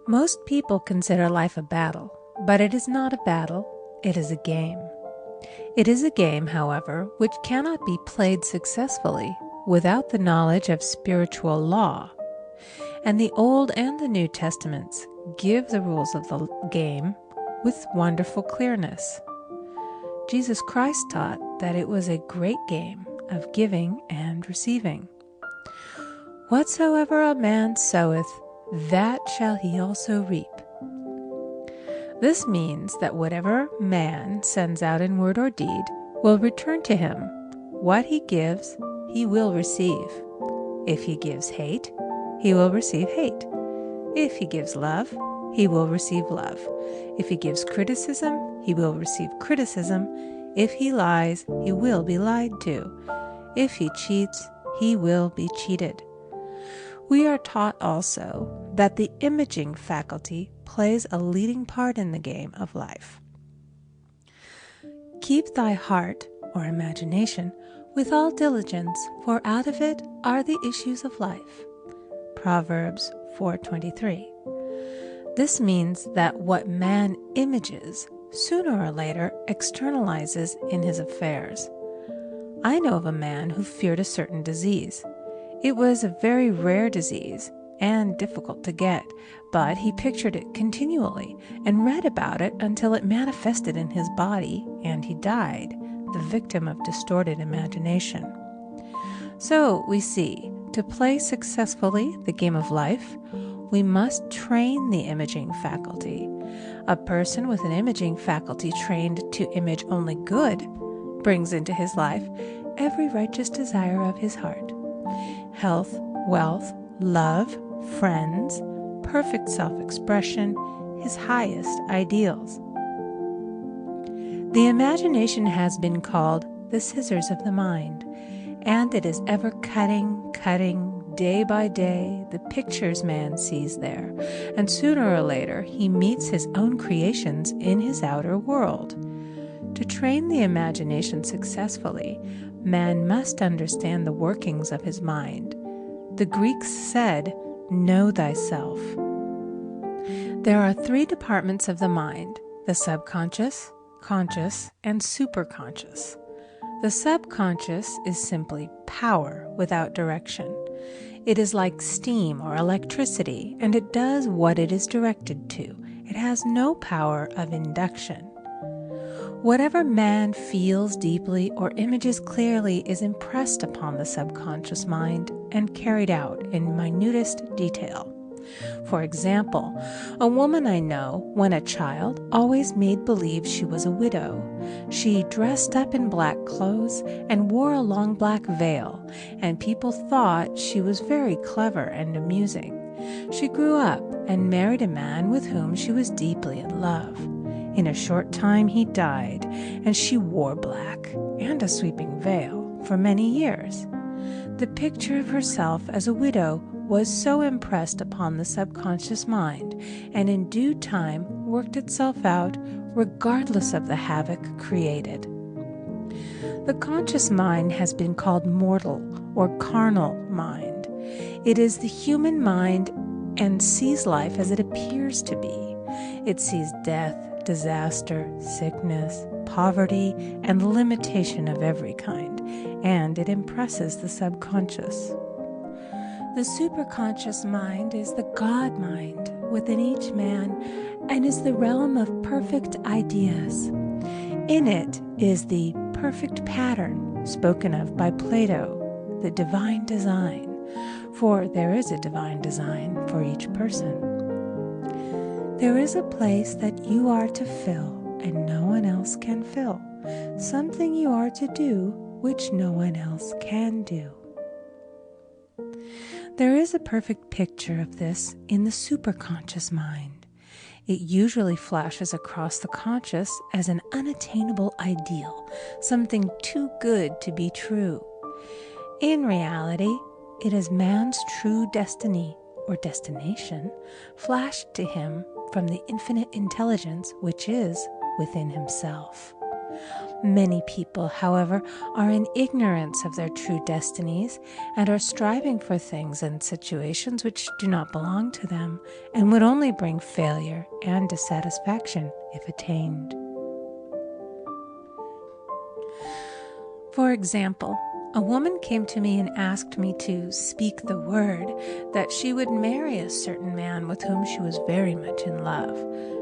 Most people consider life a battle, but it is not a battle, it is a game. It is a game, however, which cannot be played successfully without the knowledge of spiritual law. And the Old and the New Testaments give the rules of the game with wonderful clearness. Jesus Christ taught that it was a great game of giving and receiving. Whatsoever a man soweth, that shall he also reap. This means that whatever man sends out in word or deed will return to him. What he gives, he will receive. If he gives hate, he will receive hate. If he gives love, he will receive love. If he gives criticism, he will receive criticism. If he lies, he will be lied to. If he cheats, he will be cheated. We are taught also that the imaging faculty plays a leading part in the game of life. Keep thy heart, or imagination, with all diligence, for out of it are the issues of life. Proverbs 4:23. This means that what man images sooner or later externalizes in his affairs. I know of a man who feared a certain disease. It was a very rare disease and difficult to get, but he pictured it continually and read about it until it manifested in his body and he died, the victim of distorted imagination. So we see, to play successfully the game of life, we must train the imaging faculty. A person with an imaging faculty trained to image only good brings into his life every righteous desire of his heart. Health, wealth, love, friends, perfect self-expression, his highest ideals. The imagination has been called the scissors of the mind, and it is ever cutting, day by day, the pictures man sees there, and sooner or later he meets his own creations in his outer world. To train the imagination successfully, man must understand the workings of his mind. The Greeks said, "Know thyself." There are three departments of the mind: the subconscious, conscious, and superconscious. The subconscious is simply power without direction. It is like steam or electricity, and it does what it is directed to. It has no power of induction. Whatever man feels deeply or images clearly is impressed upon the subconscious mind and carried out in minutest detail. For example, a woman I know, when a child, always made believe she was a widow. She dressed up in black clothes and wore a long black veil, and people thought she was very clever and amusing. She grew up and married a man with whom she was deeply in love. In a short time he died, and she wore black and a sweeping veil for many years. The picture of herself as a widow was so impressed upon the subconscious mind, and in due time worked itself out regardless of the havoc created. The conscious mind has been called mortal or carnal mind. It is the human mind and sees life as it appears to be. It sees death, disaster, sickness, poverty, and limitation of every kind, and it impresses the subconscious. The superconscious mind is the God mind within each man and is the realm of perfect ideas. In it is the perfect pattern spoken of by Plato, the divine design, for there is a divine design for each person. There is a place that you are to fill and no one else can fill, something you are to do which no one else can do. There is a perfect picture of this in the superconscious mind. It usually flashes across the conscious as an unattainable ideal, something too good to be true. In reality, it is man's true destiny or destination flashed to him from the infinite intelligence which is within himself. Many people, however, are in ignorance of their true destinies and are striving for things and situations which do not belong to them and would only bring failure and dissatisfaction if attained. For example, a woman came to me and asked me to speak the word that she would marry a certain man with whom she was very much in love.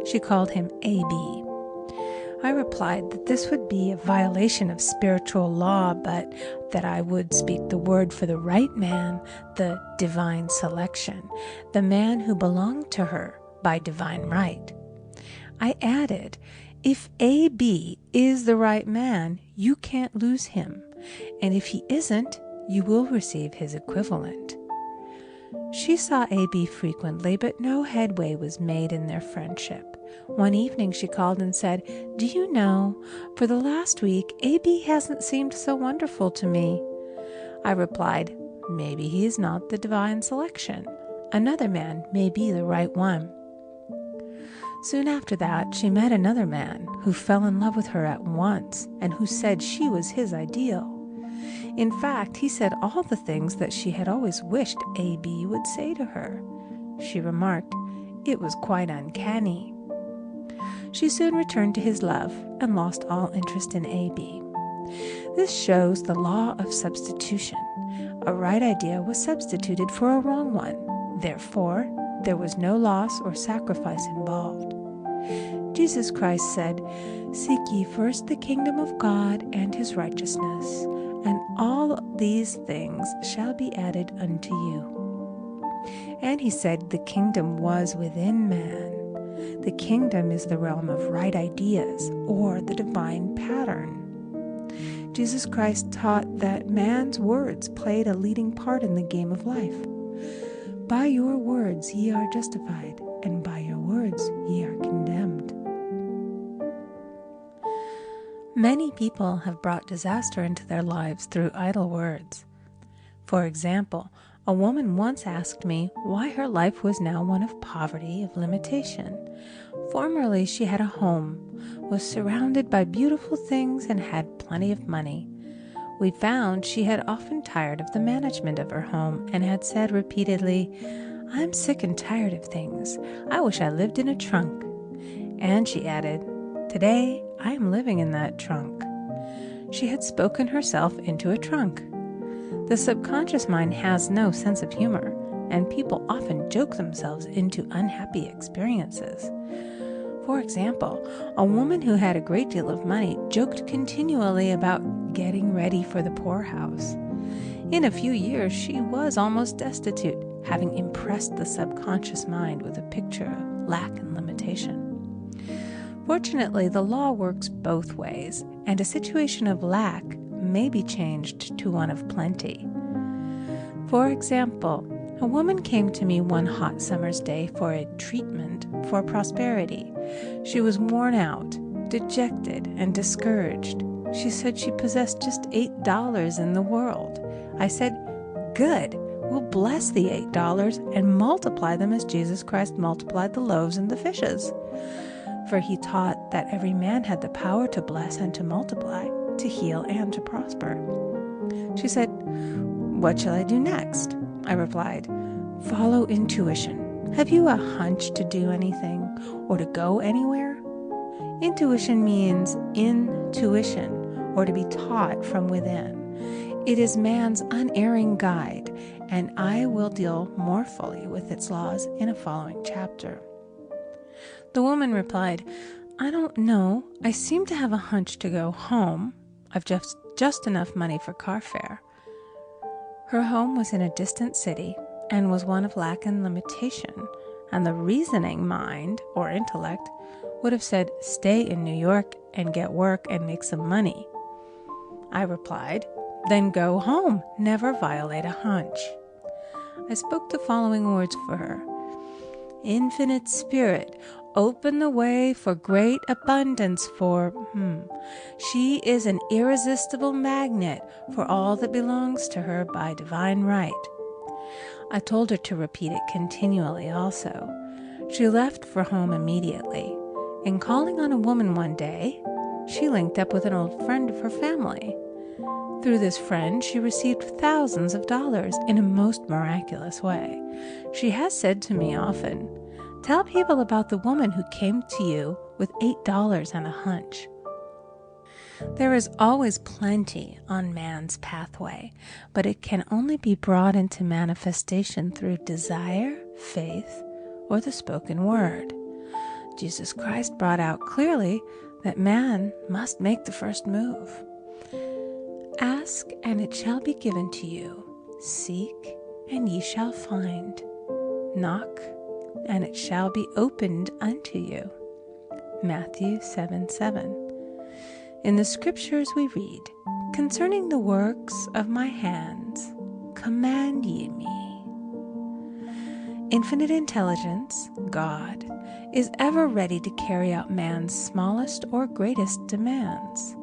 She called him A.B. I replied that this would be a violation of spiritual law, but that I would speak the word for the right man, the divine selection, the man who belonged to her by divine right. I added, if A.B. is the right man, you can't lose him, and if he isn't, you will receive his equivalent. She saw A.B. frequently, but no headway was made in their friendship. One evening she called and said, "Do you know, for the last week, A.B. hasn't seemed so wonderful to me." I replied, "Maybe he is not the divine selection. Another man may be the right one." Soon after that, she met another man who fell in love with her at once and who said she was his ideal. In fact, he said all the things that she had always wished A.B. would say to her. She remarked, it was quite uncanny. She soon returned to his love and lost all interest in A.B. This shows the law of substitution. A right idea was substituted for a wrong one. Therefore, there was no loss or sacrifice involved. Jesus Christ said, "Seek ye first the kingdom of God and his righteousness, and all these things shall be added unto you." And he said the kingdom was within man. The kingdom is the realm of right ideas, or the divine pattern. Jesus Christ taught that man's words played a leading part in the game of life. By your words ye are justified, and by your words ye are condemned. Many people have brought disaster into their lives through idle words. For example, a woman once asked me why her life was now one of poverty, of limitation. Formerly she had a home, was surrounded by beautiful things, and had plenty of money. We found she had often tired of the management of her home and had said repeatedly, "I'm sick and tired of things. I wish I lived in a trunk." And she added, "Today I am living in that trunk." She had spoken herself into a trunk. The subconscious mind has no sense of humor, and people often joke themselves into unhappy experiences. For example, a woman who had a great deal of money joked continually about getting ready for the poorhouse. In a few years, she was almost destitute, having impressed the subconscious mind with a picture of lack and limitation. Fortunately, the law works both ways, and a situation of lack may be changed to one of plenty. For example, a woman came to me one hot summer's day for a treatment for prosperity. She was worn out, dejected, and discouraged. She said she possessed just $8 in the world. I said, "Good, we'll bless the $8 and multiply them as Jesus Christ multiplied the loaves and the fishes." For he taught that every man had the power to bless and to multiply, to heal and to prosper. She said, "What shall I do next?" I replied, "Follow intuition. Have you a hunch to do anything or to go anywhere?" Intuition means intuition, or to be taught from within. It is man's unerring guide, and I will deal more fully with its laws in a following chapter. The woman replied, "I don't know. I seem to have a hunch to go home. I've just enough money for car fare." Her home was in a distant city and was one of lack and limitation, and the reasoning mind, or intellect, would have said, "Stay in New York and get work and make some money." I replied, "Then go home. Never violate a hunch." I spoke the following words for her. "Infinite Spirit, open the way for great abundance for She is an irresistible magnet for all that belongs to her by divine right." I told her to repeat it continually also. She left for home immediately. In calling on a woman one day, she linked up with an old friend of her family. Through this friend, she received thousands of dollars in a most miraculous way. She has said to me often, "Tell people about the woman who came to you with $8 and a hunch." There is always plenty on man's pathway, but it can only be brought into manifestation through desire, faith, or the spoken word. Jesus Christ brought out clearly that man must make the first move. Ask, and it shall be given to you. Seek, and ye shall find. Knock, and it shall be opened unto you. Matthew 7:7. In the scriptures we read, "Concerning the works of my hands, command ye me." Infinite intelligence, God, is ever ready to carry out man's smallest or greatest demands.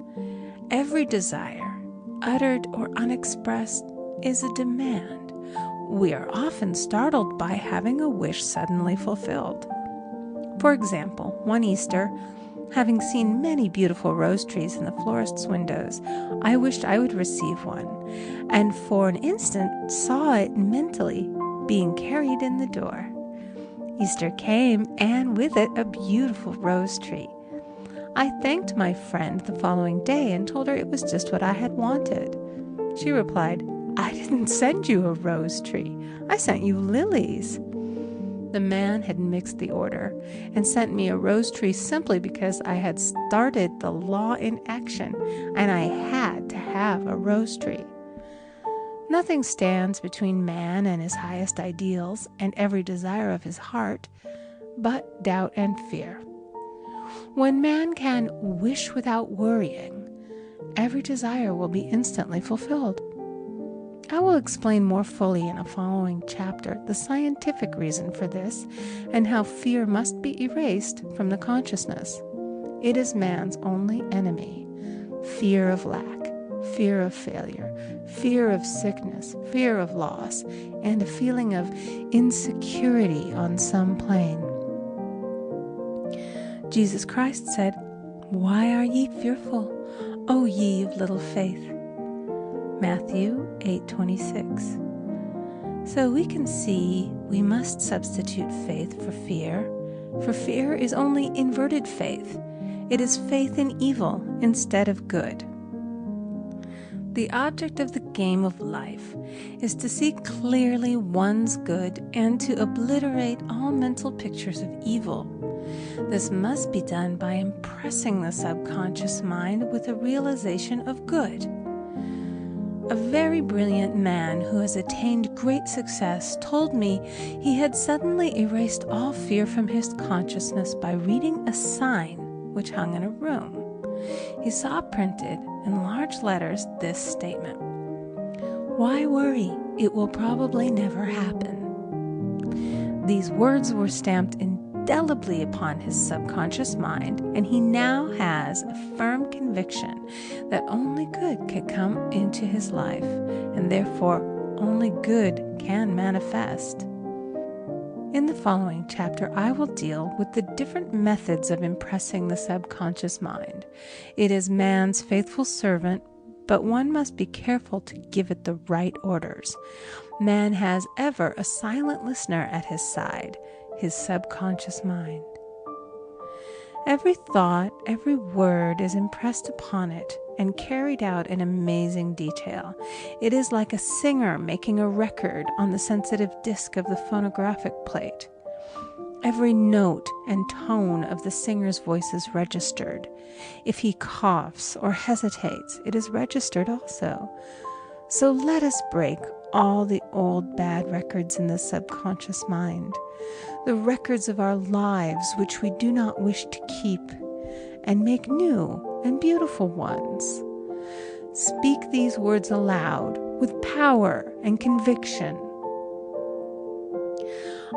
Every desire, uttered or unexpressed, is a demand. We are often startled by having a wish suddenly fulfilled. For example, one Easter, having seen many beautiful rose trees in the florist's windows, I wished I would receive one, and for an instant saw it mentally being carried in the door. Easter came, and with it a beautiful rose tree. I thanked my friend the following day and told her it was just what I had wanted. She replied, "I didn't send you a rose tree. I sent you lilies." The man had mixed the order and sent me a rose tree simply because I had started the law in action and I had to have a rose tree. Nothing stands between man and his highest ideals and every desire of his heart but doubt and fear. When man can wish without worrying, every desire will be instantly fulfilled. I will explain more fully in a following chapter the scientific reason for this and how fear must be erased from the consciousness. It is man's only enemy. Fear of lack, fear of failure, fear of sickness, fear of loss, and a feeling of insecurity on some plane. Jesus Christ said, "Why are ye fearful, O ye of little faith?" Matthew 8:26. So we can see we must substitute faith for fear is only inverted faith. It is faith in evil instead of good. The object of the game of life is to see clearly one's good and to obliterate all mental pictures of evil. This must be done by impressing the subconscious mind with a realization of good. A very brilliant man who has attained great success told me he had suddenly erased all fear from his consciousness by reading a sign which hung in a room. He saw printed in large letters this statement: "Why worry? It will probably never happen." These words were stamped indelibly upon his subconscious mind, and he now has a firm conviction that only good can come into his life, and therefore only good can manifest. In the following chapter, I will deal with the different methods of impressing the subconscious mind. It is man's faithful servant, but one must be careful to give it the right orders. Man has ever a silent listener at his side, his subconscious mind. Every thought, every word is impressed upon it and carried out in amazing detail. It is like a singer making a record on the sensitive disc of the phonographic plate. Every note and tone of the singer's voice is registered. If he coughs or hesitates, it is registered also. So let us break all the old bad records in the subconscious mind, the records of our lives which we do not wish to keep, and make new and beautiful ones. Speak these words aloud with power and conviction.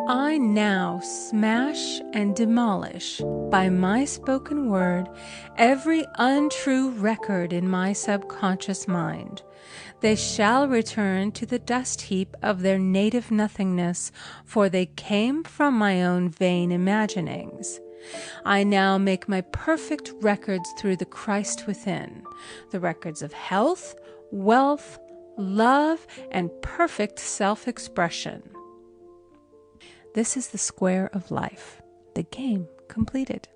I now smash and demolish by my spoken word every untrue record in my subconscious mind. They shall return to the dust heap of their native nothingness, for they came from my own vain imaginings. I now make my perfect records through the Christ within, the records of health, wealth, love, and perfect self-expression. This is the square of life, the game completed.